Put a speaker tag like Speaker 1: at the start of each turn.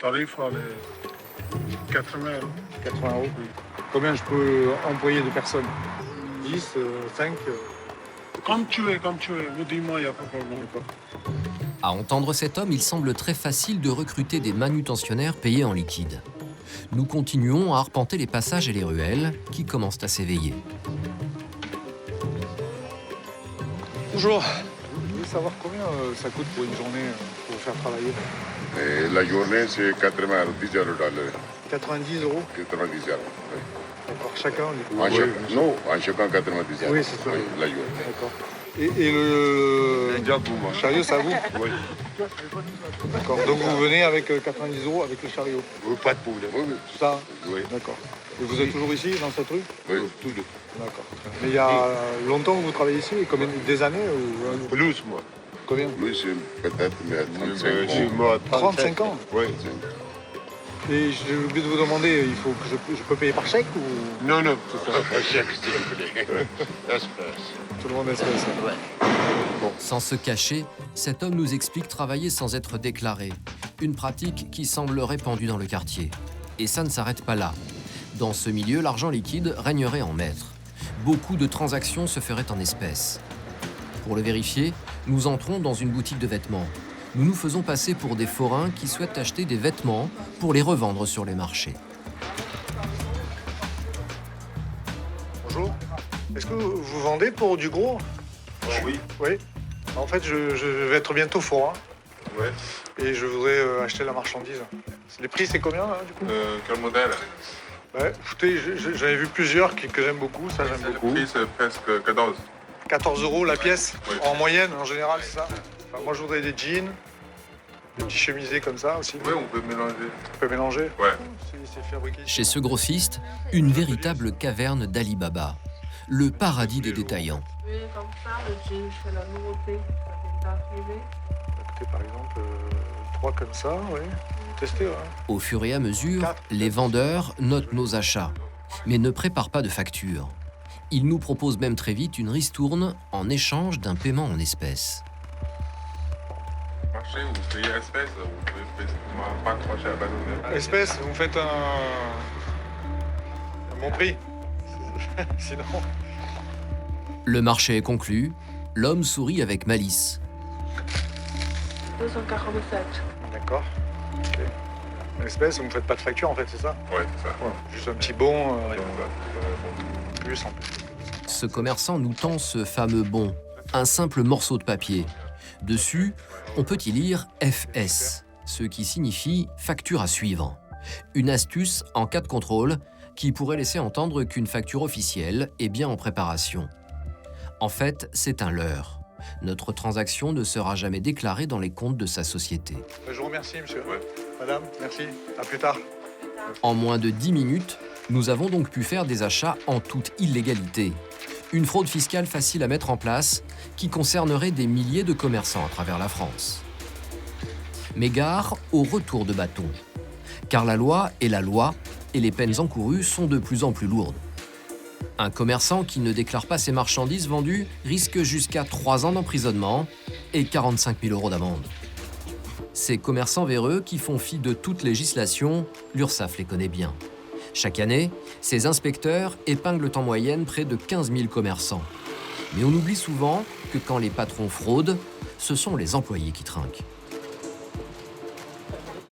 Speaker 1: tarif, allez, 80 euros.
Speaker 2: 80 euros. Combien je peux employer de personnes? 10, 5
Speaker 1: Comme tu veux, vous dis-moi, il n'y a pas de problème.
Speaker 3: À entendre cet homme, il semble très facile de recruter des manutentionnaires payés en liquide. Nous continuons à arpenter les passages et les ruelles qui commencent à s'éveiller.
Speaker 2: Bonjour. Je voulais savoir combien ça coûte pour une journée pour vous faire travailler.
Speaker 4: Et la journée, c'est 80 euros, 10 euros dans le...
Speaker 2: 90 euros.
Speaker 4: 90 euros. Oui.
Speaker 2: D'accord, chacun du coup.
Speaker 4: Non, en chacun 90 euros.
Speaker 2: Oui, c'est ça.
Speaker 4: Oui, la journée.
Speaker 2: D'accord. Et le chariot, c'est à vous?
Speaker 4: Oui.
Speaker 2: D'accord. Donc vous venez avec 90 euros avec le chariot?
Speaker 4: Oui, pas de problème. Oui, oui.
Speaker 2: Tout ça?
Speaker 4: Oui.
Speaker 2: D'accord. Et vous êtes toujours ici, dans cette rue?
Speaker 4: Oui, tout.
Speaker 2: D'accord. Mais il y a longtemps que vous travaillez ici? Combien, des années ou...
Speaker 4: Plus, moi.
Speaker 2: Combien?
Speaker 4: Plus, peut-être 35 ans.
Speaker 2: 35 ans?
Speaker 4: Oui.
Speaker 2: Et j'ai oublié de vous demander, il faut que je peux payer par chèque ou...
Speaker 4: Non, c'est ça. Pas chèque, s'il vous plaît. Espèce.
Speaker 2: Tout le monde espèce. Ouais.
Speaker 3: Sans se cacher, cet homme nous explique travailler sans être déclaré. Une pratique qui semble répandue dans le quartier. Et ça ne s'arrête pas là. Dans ce milieu, l'argent liquide régnerait en maître. Beaucoup de transactions se feraient en espèces. Pour le vérifier, nous entrons dans une boutique de vêtements. Nous nous faisons passer pour des forains qui souhaitent acheter des vêtements pour les revendre sur les marchés.
Speaker 2: Bonjour. Est-ce que vous vendez pour du gros?
Speaker 4: Oui.
Speaker 2: Oui. En fait, je vais être bientôt forain.
Speaker 4: Oui.
Speaker 2: Et je voudrais acheter la marchandise. Les prix, c'est combien, là, du coup?
Speaker 4: Quel modèle?
Speaker 2: Ouais, écoutez, j'en ai vu plusieurs que j'aime beaucoup. Ça, j'aime beaucoup.
Speaker 4: Le prix, c'est presque 14.
Speaker 2: 14 euros la pièce,
Speaker 4: Oui.
Speaker 2: en moyenne, en général, c'est ça? Enfin, moi, je voudrais des jeans, des petits chemisés comme ça aussi.
Speaker 4: Oui, on peut mélanger.
Speaker 2: On peut mélanger?
Speaker 4: Ouais.
Speaker 2: C'est fabriqué ici.
Speaker 3: Chez ce grossiste, une véritable caverne d'Ali Baba, le paradis des détaillants.
Speaker 5: Oui, comme ça, le jean, c'est la nouveauté. Ça vient d'arriver.
Speaker 2: Écoutez, par exemple, 3 comme ça, oui. Testez, ouais.
Speaker 3: Au fur et à mesure, les vendeurs notent nos achats, mais ne préparent pas de facture. Ils nous proposent même très vite une ristourne en échange d'un paiement en espèces.
Speaker 4: Marché, vous payez espèce, vous pouvez pas trop cher à bâtonner.
Speaker 2: Espèce, vous me faites un bon prix. Sinon...
Speaker 3: Le marché est conclu, l'homme sourit avec malice.
Speaker 5: 247.
Speaker 2: D'accord. Ok. Espèce, vous me faites pas de facture, en fait, c'est ça?
Speaker 4: Oui, c'est ça.
Speaker 2: Ouais. Juste un petit bon, plus en plus.
Speaker 3: Ce commerçant nous tend ce fameux bon, un simple morceau de papier. Dessus, on peut y lire FS, ce qui signifie facture à suivre. Une astuce en cas de contrôle qui pourrait laisser entendre qu'une facture officielle est bien en préparation. En fait, c'est un leurre. Notre transaction ne sera jamais déclarée dans les comptes de sa société.
Speaker 2: Je vous remercie, monsieur.
Speaker 4: Ouais.
Speaker 2: Madame, merci. À plus tard.
Speaker 3: En moins de 10 minutes, nous avons donc pu faire des achats en toute illégalité. Une fraude fiscale facile à mettre en place qui concernerait des milliers de commerçants à travers la France. Mais gare au retour de bâton. Car la loi est la loi et les peines encourues sont de plus en plus lourdes. Un commerçant qui ne déclare pas ses marchandises vendues risque jusqu'à 3 ans d'emprisonnement et 45 000 € d'amende. Ces commerçants véreux qui font fi de toute législation, l'URSSAF les connaît bien. Chaque année, ces inspecteurs épinglent en moyenne près de 15 000 commerçants. Mais on oublie souvent que quand les patrons fraudent, ce sont les employés qui trinquent.